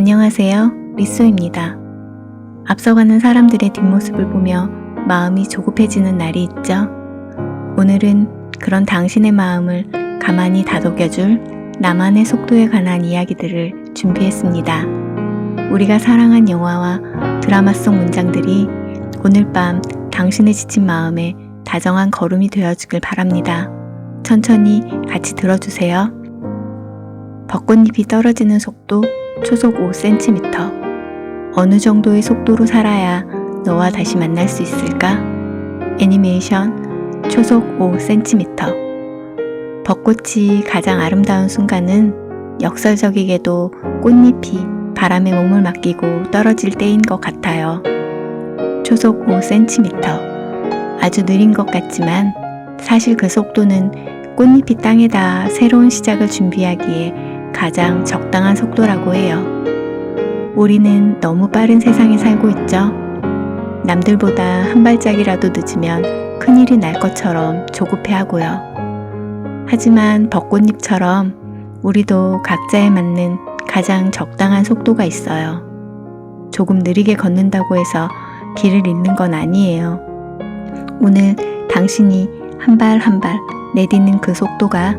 안녕하세요. 리쏘입니다. 앞서가는 사람들의 뒷모습을 보며 마음이 조급해지는 날이 있죠. 오늘은 그런 당신의 마음을 가만히 다독여줄 나만의 속도에 관한 이야기들을 준비했습니다. 우리가 사랑한 영화와 드라마 속 문장들이 오늘 밤 당신의 지친 마음에 다정한 걸음이 되어주길 바랍니다. 천천히 같이 들어주세요. 벚꽃잎이 떨어지는 속도 초속 5cm. 어느 정도의 속도로 살아야 너와 다시 만날 수 있을까? 애니메이션 초속 5cm. 벚꽃이 가장 아름다운 순간은 역설적이게도 꽃잎이 바람에 몸을 맡기고 떨어질 때인 것 같아요. 초속 5cm. 아주 느린 것 같지만 사실 그 속도는 꽃잎이 땅에다 새로운 시작을 준비하기에 가장 적당한 속도라고 해요. 우리는 너무 빠른 세상에 살고 있죠. 남들보다 한 발짝이라도 늦으면 큰일이 날 것처럼 조급해하고요. 하지만 벚꽃잎처럼 우리도 각자에 맞는 가장 적당한 속도가 있어요. 조금 느리게 걷는다고 해서 길을 잃는 건 아니에요. 오늘 당신이 한 발 한 발 내딛는 그 속도가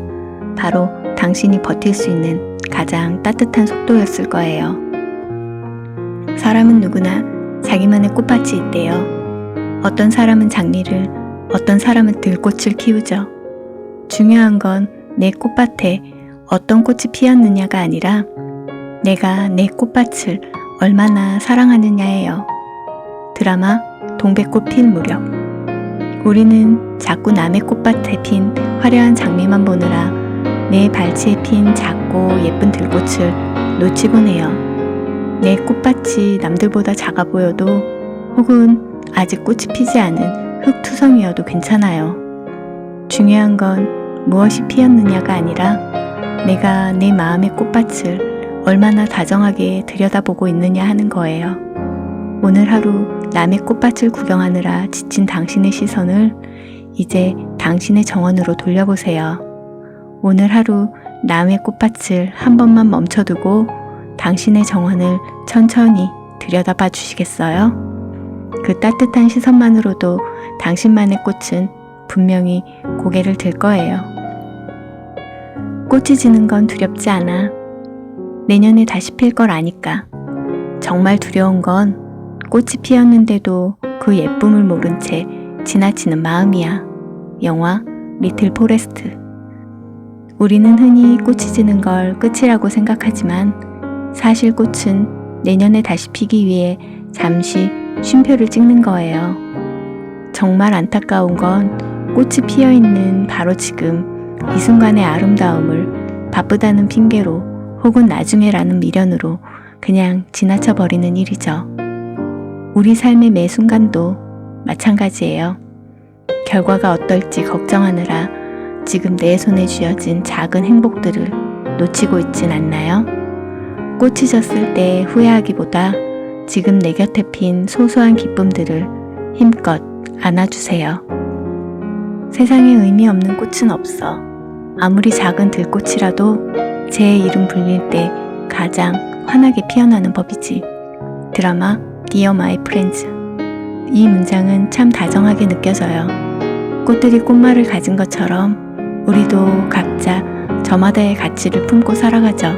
바로 당신이 버틸 수 있는 가장 따뜻한 속도였을 거예요. 사람은 누구나 자기만의 꽃밭이 있대요. 어떤 사람은 장미를, 어떤 사람은 들꽃을 키우죠. 중요한 건 내 꽃밭에 어떤 꽃이 피었느냐가 아니라 내가 내 꽃밭을 얼마나 사랑하느냐예요. 드라마 동백꽃 필 무렵. 우리는 자꾸 남의 꽃밭에 핀 화려한 장미만 보느라 내 발치에 핀 작고 예쁜 들꽃을 놓치곤 해요. 내 꽃밭이 남들보다 작아 보여도 혹은 아직 꽃이 피지 않은 흙투성이어도 괜찮아요. 중요한 건 무엇이 피었느냐가 아니라 내가 내 마음의 꽃밭을 얼마나 다정하게 들여다보고 있느냐 하는 거예요. 오늘 하루 남의 꽃밭을 구경하느라 지친 당신의 시선을 이제 당신의 정원으로 돌려보세요. 오늘 하루 남의 꽃밭을 한 번만 멈춰두고 당신의 정원을 천천히 들여다봐 주시겠어요? 그 따뜻한 시선만으로도 당신만의 꽃은 분명히 고개를 들 거예요. 꽃이 지는 건 두렵지 않아. 내년에 다시 필 걸 아니까. 정말 두려운 건 꽃이 피었는데도 그 예쁨을 모른 채 지나치는 마음이야. 영화 리틀 포레스트. 우리는 흔히 꽃이 지는 걸 끝이라고 생각하지만 사실 꽃은 내년에 다시 피기 위해 잠시 쉼표를 찍는 거예요. 정말 안타까운 건 꽃이 피어있는 바로 지금 이 순간의 아름다움을 바쁘다는 핑계로 혹은 나중에라는 미련으로 그냥 지나쳐버리는 일이죠. 우리 삶의 매 순간도 마찬가지예요. 결과가 어떨지 걱정하느라 지금 내 손에 쥐어진 작은 행복들을 놓치고 있진 않나요? 꽃이 졌을 때 후회하기보다 지금 내 곁에 핀 소소한 기쁨들을 힘껏 안아주세요. 세상에 의미 없는 꽃은 없어. 아무리 작은 들꽃이라도 제 이름 불릴 때 가장 환하게 피어나는 법이지. 드라마 Dear My Friends. 이 문장은 참 다정하게 느껴져요. 꽃들이 꽃말을 가진 것처럼 우리도 각자 저마다의 가치를 품고 살아가죠.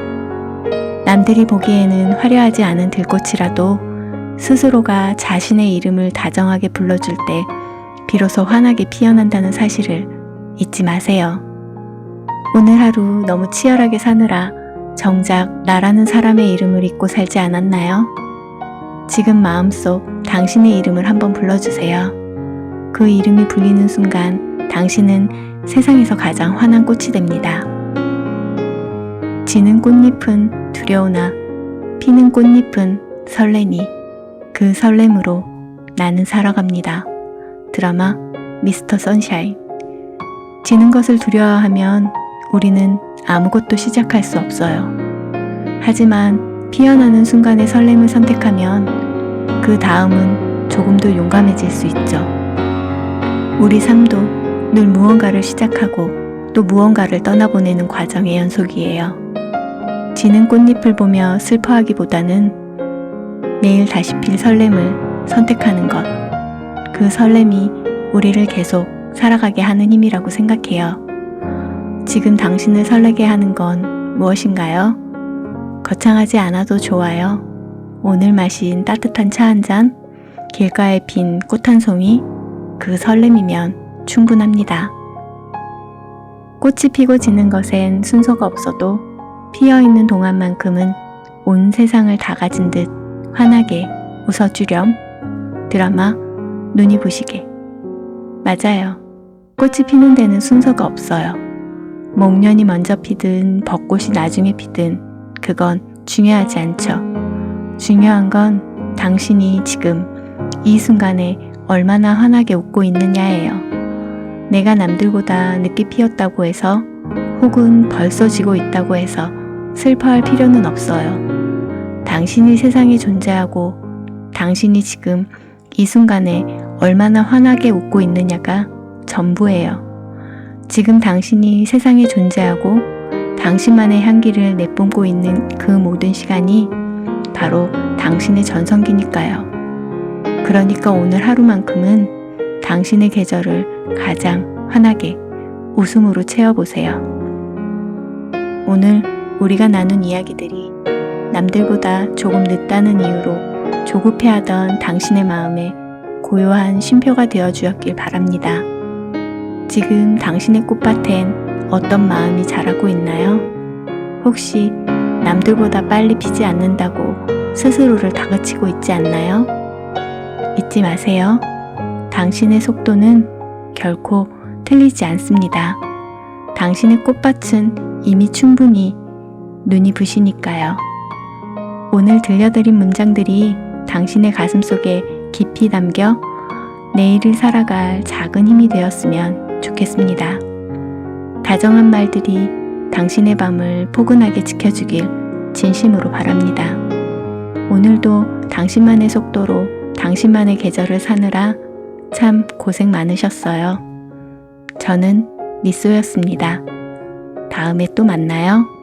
남들이 보기에는 화려하지 않은 들꽃이라도 스스로가 자신의 이름을 다정하게 불러줄 때 비로소 환하게 피어난다는 사실을 잊지 마세요. 오늘 하루 너무 치열하게 사느라 정작 나라는 사람의 이름을 잊고 살지 않았나요? 지금 마음속 당신의 이름을 한번 불러주세요. 그 이름이 불리는 순간 당신은 세상에서 가장 환한 꽃이 됩니다. 지는 꽃잎은 두려우나 피는 꽃잎은 설레니 그 설렘으로 나는 살아갑니다. 드라마 미스터 선샤인. 지는 것을 두려워하면 우리는 아무것도 시작할 수 없어요. 하지만 피어나는 순간의 설렘을 선택하면 그 다음은 조금 더 용감해질 수 있죠. 우리 삶도 늘 무언가를 시작하고 또 무언가를 떠나보내는 과정의 연속이에요. 지는 꽃잎을 보며 슬퍼하기보다는 내일 다시 필 설렘을 선택하는 것. 그 설렘이 우리를 계속 살아가게 하는 힘이라고 생각해요. 지금 당신을 설레게 하는 건 무엇인가요? 거창하지 않아도 좋아요. 오늘 마신 따뜻한 차 한 잔, 길가에 핀 꽃 한 송이, 그 설렘이면 충분합니다. 꽃이 피고 지는 것엔 순서가 없어도 피어있는 동안만큼은 온 세상을 다 가진 듯 환하게 웃어주렴. 드라마 눈이 부시게. 맞아요. 꽃이 피는 데는 순서가 없어요. 목련이 먼저 피든 벚꽃이 나중에 피든 그건 중요하지 않죠. 중요한 건 당신이 지금 이 순간에 얼마나 환하게 웃고 있느냐예요. 내가 남들보다 늦게 피었다고 해서 혹은 벌써 지고 있다고 해서 슬퍼할 필요는 없어요. 당신이 세상에 존재하고 당신이 지금 이 순간에 얼마나 환하게 웃고 있느냐가 전부예요. 지금 당신이 세상에 존재하고 당신만의 향기를 내뿜고 있는 그 모든 시간이 바로 당신의 전성기니까요. 그러니까 오늘 하루만큼은 당신의 계절을 가장 환하게 웃음으로 채워보세요. 오늘 우리가 나눈 이야기들이 남들보다 조금 늦다는 이유로 조급해하던 당신의 마음에 고요한 쉼표가 되어주었길 바랍니다. 지금 당신의 꽃밭엔 어떤 마음이 자라고 있나요? 혹시 남들보다 빨리 피지 않는다고 스스로를 다그치고 있지 않나요? 잊지 마세요. 당신의 속도는 결코 틀리지 않습니다. 당신의 꽃밭은 이미 충분히 눈이 부시니까요. 오늘 들려드린 문장들이 당신의 가슴 속에 깊이 담겨 내일을 살아갈 작은 힘이 되었으면 좋겠습니다. 다정한 말들이 당신의 밤을 포근하게 지켜주길 진심으로 바랍니다. 오늘도 당신만의 속도로 당신만의 계절을 사느라 참 고생 많으셨어요. 저는 미쏘였습니다. 다음에 또 만나요.